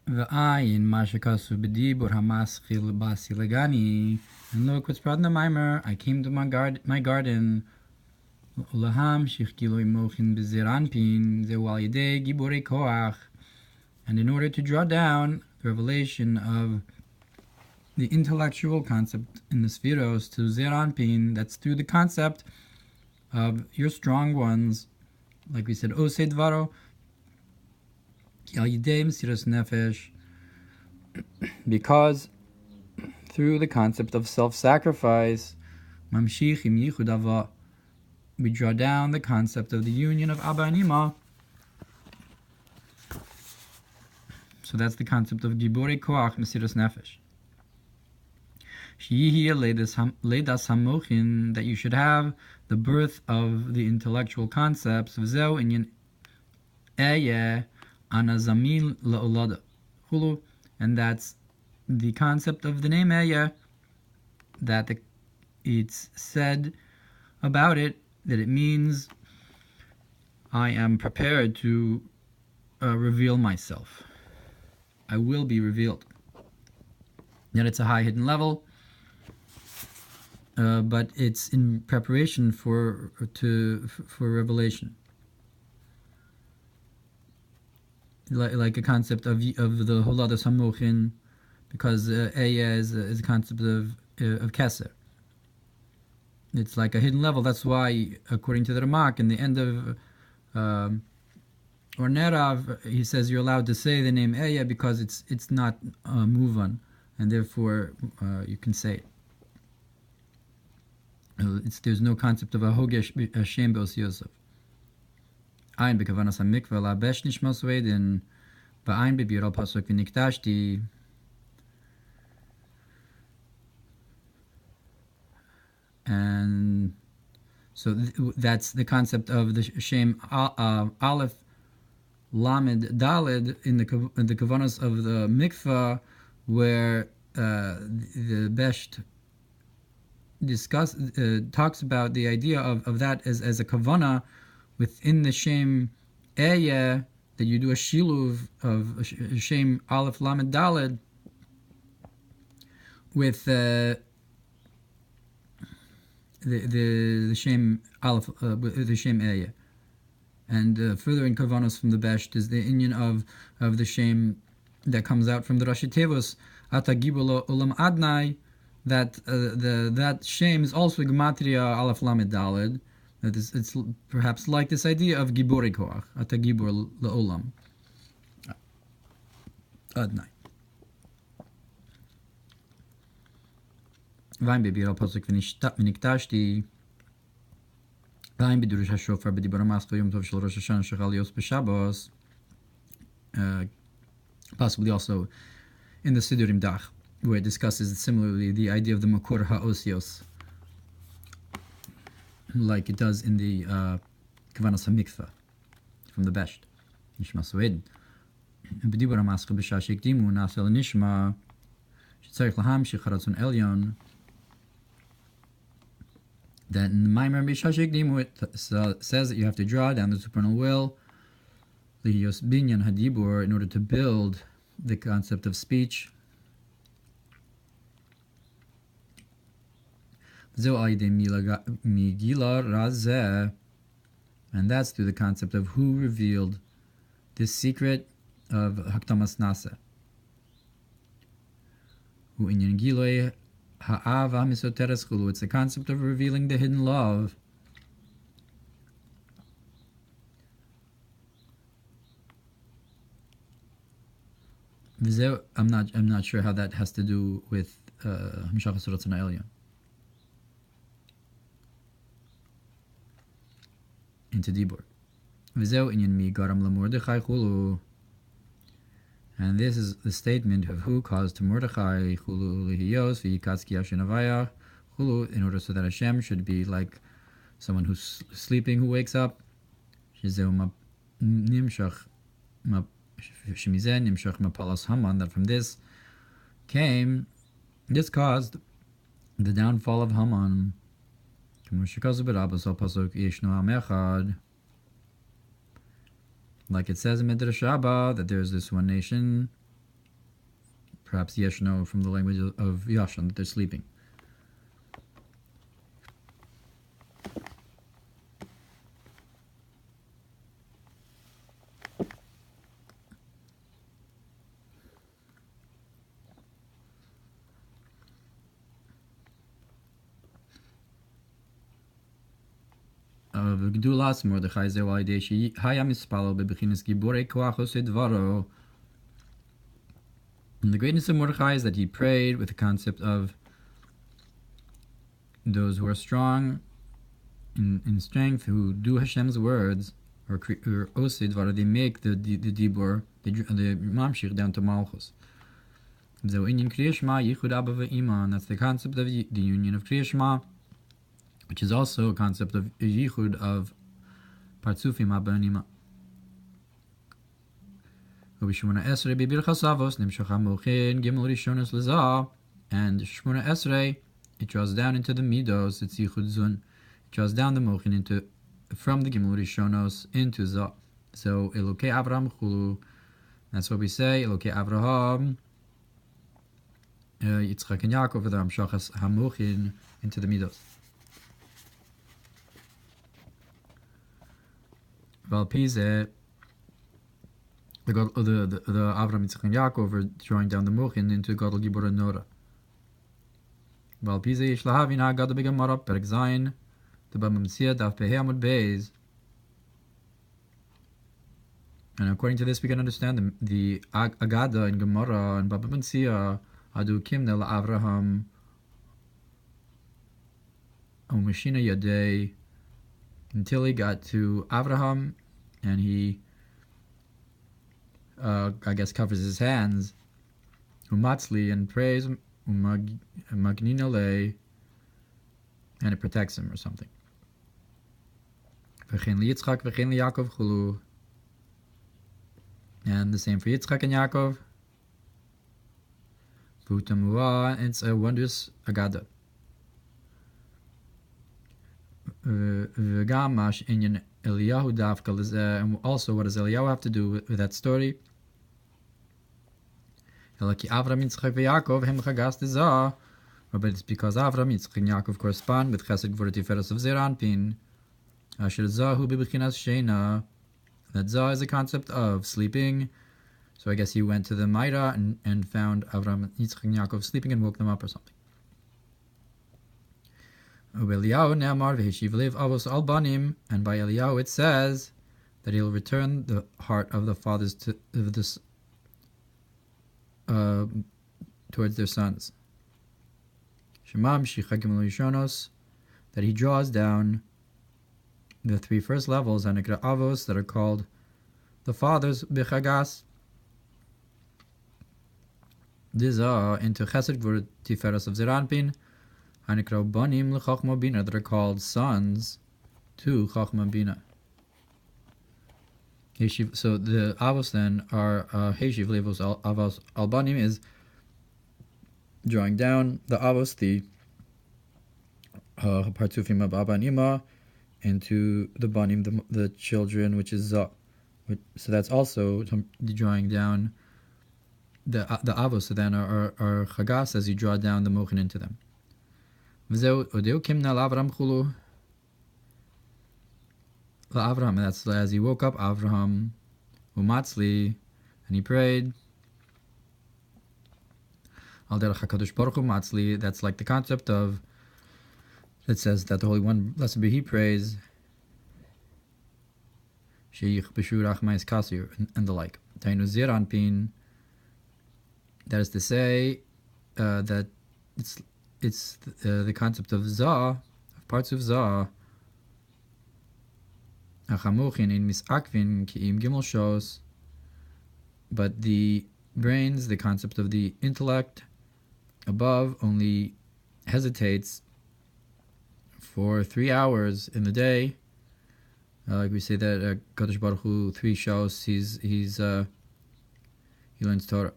V'ayin ma shekasu b'dibur hamaschil basi legani. And look what's brought in the Mamer. I came to my garden. Ulaham shichkiloi mochin b'ziranpin zewal yedei giborei koach. And in order to draw down the revelation of the intellectual concept in the Spheros to Zeranpin, that's through the concept of your strong ones, like we said, Osei Dvaro, Al Yidei Mesiras Nefesh, because through the concept of self-sacrifice, Mamshichim Yichud Ava, we draw down the concept of the union of Abba and Ima. So that's the concept of Giborei Koach Mesiras Nefesh. That you should have the birth of the intellectual concepts of Zeu Inyan Eye Anazamil La'olada Hulu, and that's the concept of the name Eye, that it's said about it that it means I am prepared to reveal myself. I will be revealed. Yet it's a high hidden level. But it's in preparation for revelation, like a concept of the Holada Samochin, because Eya is a concept of Keser. It's like a hidden level. That's why, according to the Tzemach, in the end of or Nerav, he says you're allowed to say the name Eya because it's not Muvan, and therefore you can say it. There's no concept of a hogesh Hashem be'os Yosef. Ein bekavanas hamikveh la'abesh nishmas ve'edin v'ain bebir al pasuk v'niktashti. And so that's the concept of the Shem Aleph Lamed Daled in the kavanas of the mikveh, where the Besht talks about the idea of that as a kavana within the Shem Eya, that you do a shiluv of Shem Aleph Lamed Daled with the Shem Aleph the Shem Eya, and further in kavanos from the Besht is the inyan of the Shem that comes out from the Rashi Tevos Ata Gibolo Olam Adnai, that that Shem is also Gematria Aleph Lamed Daled. That is, it's perhaps like this idea of Giborei Koach, Ata Gibor Le'olam Adnai. Vaim bebir al pasuk v'niktashti, vaim b'durush hashofar b'dibur hamaschil yom tov shel Rosh Hashanah shechal yos b'Shabbos, possibly also in the Sidurim Dach, where it discusses similarly the idea of the Makor HaOsios, like it does in the Kavanas HaMikveh from the Besht. Nishma Sued. B'dibur hamaschil b'shah sheikdimu na'asel nishma shetzarich lahamshich haratzon elyon. That in the Mamer b'shah sheikdimu it says that you have to draw down the supernal will, lihiyos binyan hadibur, in order to build the concept of speech. And that's through the concept of who revealed this secret of Haktamas Nasa. It's the concept of revealing the hidden love. I'm not sure how that has to do with Hamshachas Ratzon Elyon. Into Dibur. And this is the statement of who caused to Mordechai in order so that Hashem should be like someone who's sleeping who wakes up. That from this caused the downfall of Haman. Like it says in Midrash Rabbah that there is this one nation, perhaps yeshno from the language of yashan, that they're sleeping. וגדולת מרדכי זהו על ידי שהיה מספלל בבחינת גיבורי כוח עושה דברו. And the greatness of Mordechai is that he prayed with the concept of those who are strong in strength, who do Hashem's words, or Oseh Dvara, they make the Dibur, the Mamshich down to Malchus. So in Kriya Shema, Yichud Abba Ve'ima, that's the concept of the union of Kriya Shema, which is also a concept of Yichud of Partzufim Abba and Ima. And Shmona Esrei it draws down into the Midos, it's Yichud Zun. It draws down the Mochin into from the Gimel Rishonos into Zah. So Elokei Avraham Chulu, that's what we say. Elokei Avraham, Yitzchak and Yaakov, the Amshachas Hamochin into the Midos. Valpize, the Avram, Yitzchak and Yaakov are drawing down the Mochin into Gadol Gibor and Nora. Valpize Yishlahavin HaGadol Begamara Perek Zayin, the Bamamsia Daf Pehei Amud Beis. And according to this, we can understand the Agada in Gemara and Baba Metzia Adu Kimnel Avraham Umashina Yadei until he got to Avraham and he, I guess, covers his hands, Umatzli, and prays Magninale, and it protects him or something. V'chein liYitzchak v'chein liYaakov chulu. And the same for Yitzchak and Yaakov. V'utamua, it's a wondrous agada. V'gam mash inyan Eliyahu dafka lezeh, and also what does Eliyahu have to do with that story? Elaki Avram, Yitzchak, v'Yaakov hem chagas dezah. But it's because Avram, Yitzchak, and Yaakov correspond with Chesed Gvura Tiferes of Zeir Anpin. Asher Zahu b'bechinas sheina. That Zah is a concept of sleeping. So I guess he went to the Maira and found Avram, Yitzchak, and Yaakov sleeping and woke them up or something. Eliyahu ne'amar v'heshiv lev avos al banim. And by Eliyahu it says that he'll return the heart of the fathers towards their sons. Shemam shichagim loishonos, that he draws down the three first levels, Anekra Avos, that are called the fathers, Bichagas. These are into Chesed Gvura Tiferes of Zeir Anpin, Anekra Banim L'Chachma Bina, that are called sons to Chachma Bina. So the Avos then are Heshiv Levos Avos Albanim is drawing down the Avos, the Partzufim of Abba and Ima, into the Banim, the children, which is Zah. So that's also drawing down the Avos, so then are Chagas as you draw down the Mochin into them. Avram, that's as he woke up Avraham, Umatzli, and he prayed. Al derech HaKadosh Baruch Hu Matzli, that's like the concept of, it says that the Holy One, blessed be He, prays, Sheich B'Shur Achmais Kasir, and the like. Tainu Zeir Anpin, that is to say, that it's the concept of Zah, of parts of Zah, Achamochin in Misakvin Ki'im Gimel Shos, but the brains, the concept of the intellect above, only hesitates for 3 hours in the day. Like we say that Kadosh Baruch Hu 3 shows he learns Torah.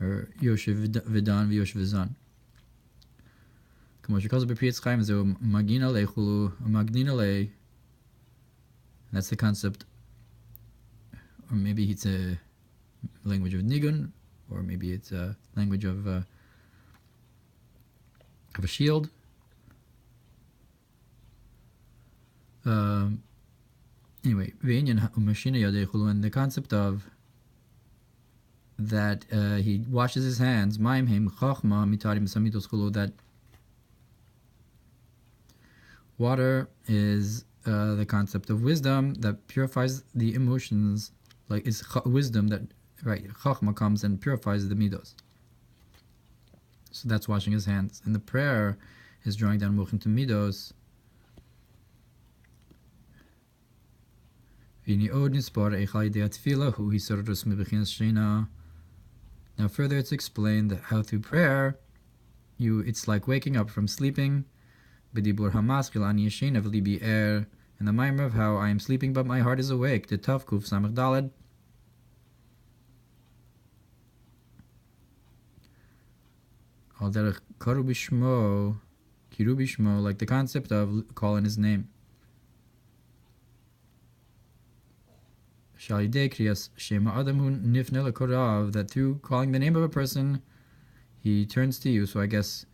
Or Yoshev Vidan v'Yoshev Vizan. That's the concept, or maybe it's language of nigun, or maybe it's a language of a shield. Anyway, and the concept of that he washes his hands, that water is the concept of wisdom that purifies the emotions, like it's wisdom that, right, chachma comes and purifies the midos. So that's washing his hands. And the prayer is drawing down mochin to midos. Now further it's explained that how through prayer it's like waking up from sleeping. In the Mamer of how I am sleeping but my heart is awake. The Tav Kuf Samach Daled. Al derech karu bishmo, kiru bishmo, like the concept of calling his name. Shalidei kriyas shema adamu nifne lekorav, that through calling the name of a person, he turns to you. So I guess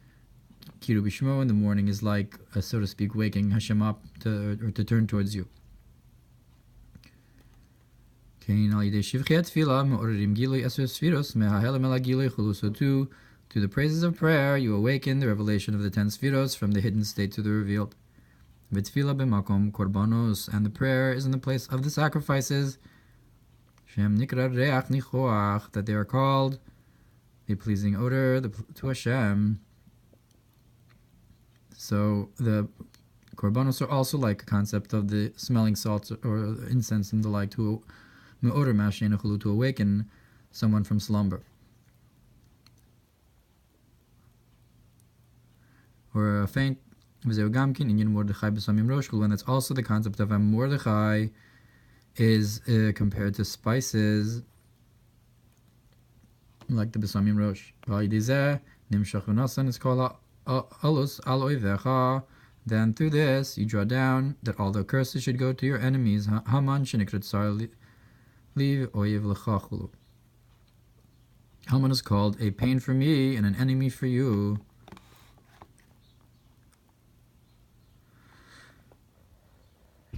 kiru bishmo in the morning is like, so to speak, waking Hashem up to turn towards you. So too, to the praises of prayer, you awaken the revelation of the 10 spheros from the hidden state to the revealed. And the prayer is in the place of the sacrifices, that they are called a pleasing odor to Hashem. So the korbanos are also like a concept of the smelling salts or incense and the like, to awaken someone from slumber. Or a faint, when that's also the concept of Mordechai is compared to spices, like the Besamim Rosh. Is called alus al oivecha. Then through this you draw down that all the curses should go to your enemies. Haman shenikrat sar liv oyev lechachulu. Haman is called a pain for me and an enemy for you.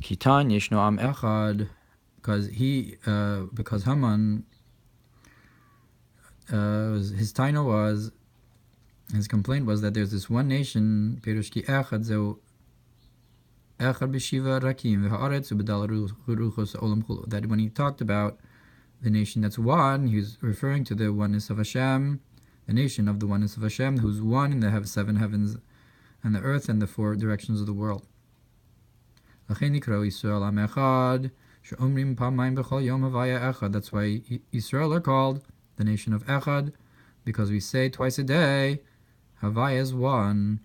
Kitan yeshno am echad, because Haman, his complaint was that there's this one nation, Perushki echad zeu echad b'shiva rakim v'haaretz ubedal ruchos olam chulu. That when he talked about the nation that's one, he was referring to the oneness of Hashem, the nation of the oneness of Hashem, who's one in the 7 heavens and the earth and the 4 directions of the world. That's why Israel are called the nation of Echad, because we say twice a day, Havaya is one.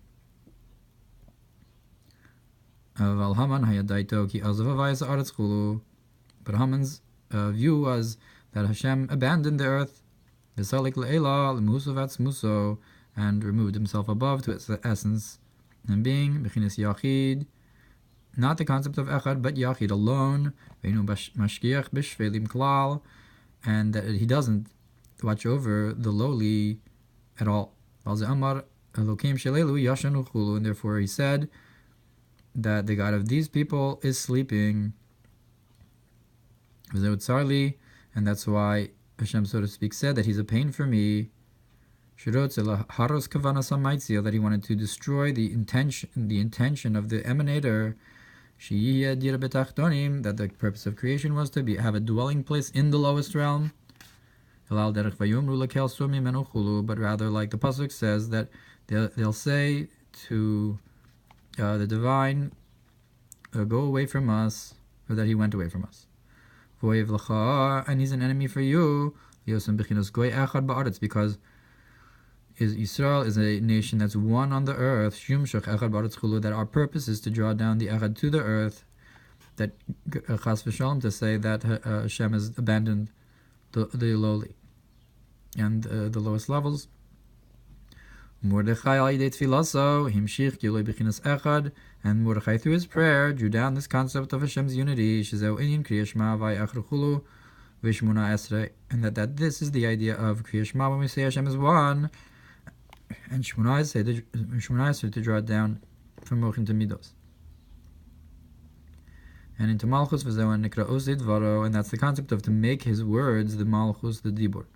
But Haman's view was that Hashem abandoned the earth and removed himself above to its essence and being, not the concept of Echad, but Yachid alone, and that he doesn't watch over the lowly at all. And therefore he said that the God of these people is sleeping. And that's why Hashem, so to speak, said that he's a pain for me. That he wanted to destroy the intention of the emanator, that the purpose of creation was to have a dwelling place in the lowest realm. But rather, like the pasuk says, that they'll say to the divine, go away from us, or that he went away from us. And he's an enemy for you, because Israel is a nation that's one on the earth, that our purpose is to draw down the Echad to the earth, that Chas v'Shalom, to say that Hashem has abandoned the lowly and the lowest levels. Mordechai and Mordechai through his prayer drew down this concept of Hashem's unity, Vishmuna Esrei, and that this is the idea of Kriya Shema when we say Hashem is one, and Shmona Esrei to draw it down from Mochin to Midos. And into Malchus v'zeu and Nikra Osid Varo, and that's the concept of to make his words the Malchus, the Dibur.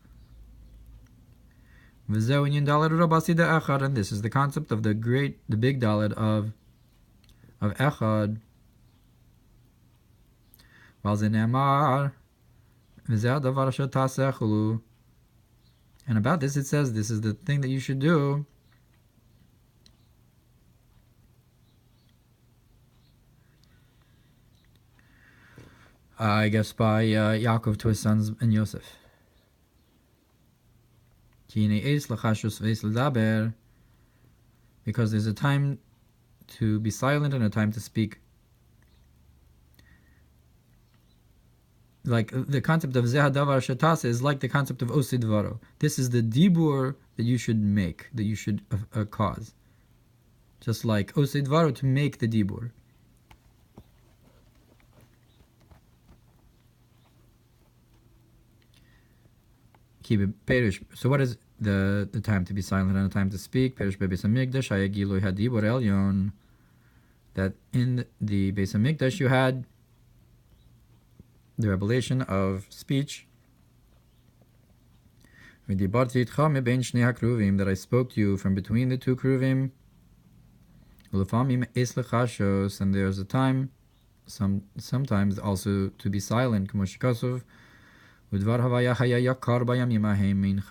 V'zeu in Daled Rabasi de Echad, and this is the concept of the big Daled of Echad. While Zenemar v'zeu davar asher tasechulu, and about this it says this is the thing that you should do. I guess by Yaakov to his sons and Yosef. Because there's a time to be silent and a time to speak. Like the concept of Zeh Davar Shatase is like the concept of Osid Varo. This is the Dibur that you should make, that you should cause. Just like Osid Varo, to make the Dibur. So what is the time to be silent and the time to speak? That in the Beis Hamikdash you had the revelation of speech. That I spoke to you from between the two kruvim. And there's a time, sometimes also to be silent. Udvar havaya haya yakar bayamim ein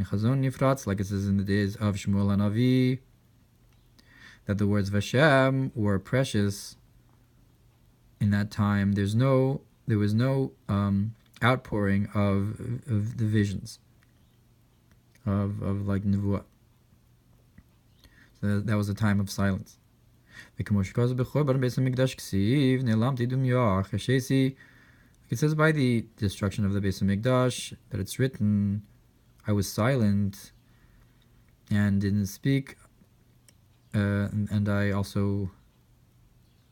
chazon nifratz, like it says in the days of Shmuel HaNavi, that the words Vashem were precious in that time. There was no outpouring of the visions of like nevuah. So that was a time of silence. It says by the destruction of the Beis Hamikdash that it's written, I was silent and didn't speak, and I also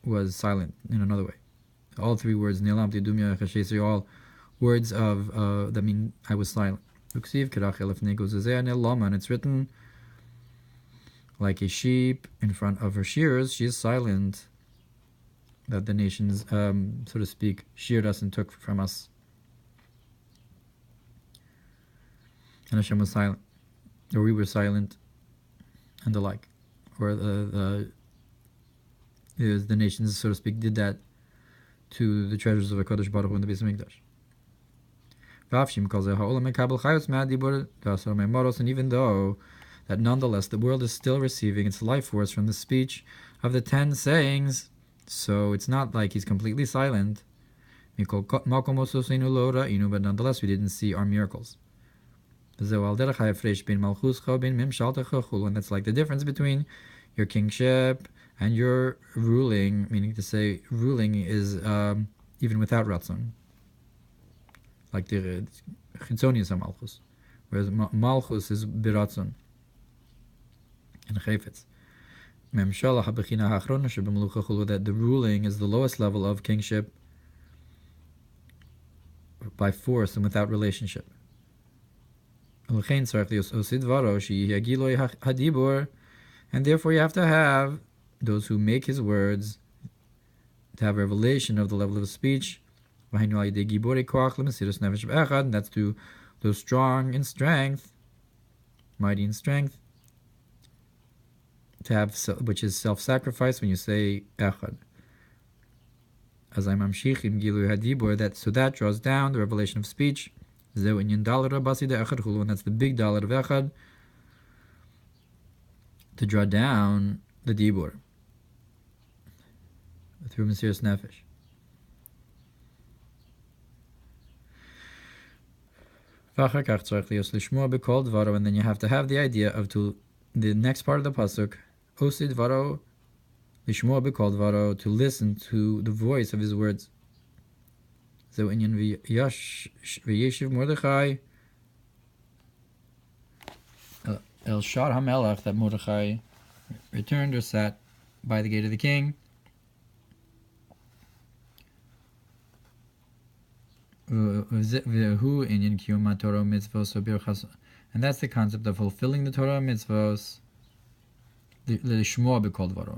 was silent in another way. All three words, Nilamti Dumya Chashesi, are all words of that mean I was silent. And it's written like a sheep in front of her shears, she is silent. That the nations, so to speak, sheared us and took from us. And Hashem was silent, or we were silent, and the like. Or the nations, so to speak, did that to the treasures of HaKadosh Baruch Hu in the Beis Hamikdash. And even though that nonetheless the world is still receiving its life force from the speech of the 10 sayings, so it's not like he's completely silent. But nonetheless we didn't see our miracles. And that's like the difference between your kingship and your ruling, meaning to say ruling is even without Ratzon. Like the Chitzonius Malchus, whereas Malchus is Biratzon and Chayfetz. That the ruling is the lowest level of kingship by force and without relationship. And therefore you have to have those who make his words to have revelation of the level of speech. And that's to those strong in strength, mighty in strength, to have, which is self-sacrifice when you say echad. As I'm amshichim gilu hadibur, that draws down the revelation of speech. Zeu inyan dalet rabasi de echad chulu, and that's the big dalet of echad, to draw down the dibur through Mesiras Nefesh. And then you have to have the idea of the next part of the pasuk. Osid varo, lishmoa b'kol dvaro, to listen to the voice of his words. So inyan v'yeshiv Mordechai el shar hamelach, that Mordechai returned or sat by the gate of the king. And that's the concept of fulfilling the Torah mitzvos,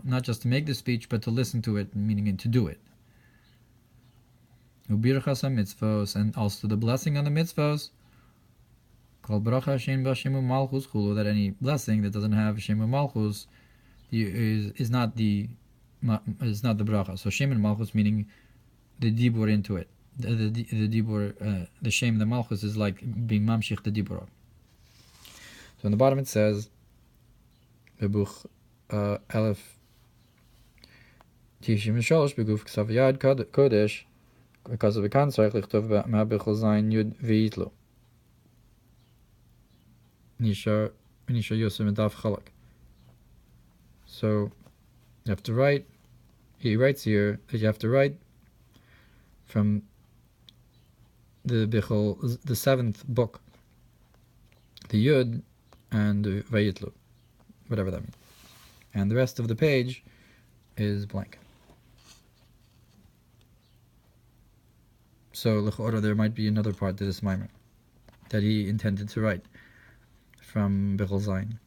not just to make the speech, but to listen to it, meaning to do it. And also the blessing on the mitzvos, that any blessing that doesn't have Shem Malchus is not the bracha. So Shem and Malchus meaning the dibur into it. The dibur, the Shem, the Malchus is like being mamshich the dibur. So on the bottom it says, Bebuch Aleph Tishim Shalosh Beguf Ksav Yad Kodesh, because of the concept Lichtov Ma'abechol Zayin Yud Ve'itlo Nisha Yosem Daf Chalak. So you have to write. He writes here that you have to write from the Bichol, the 7th book, the Yud and the Vayitlu, whatever that means, and the rest of the page is blank. So l'chora, there might be another part to this Mamer that he intended to write from Bichol Zayin.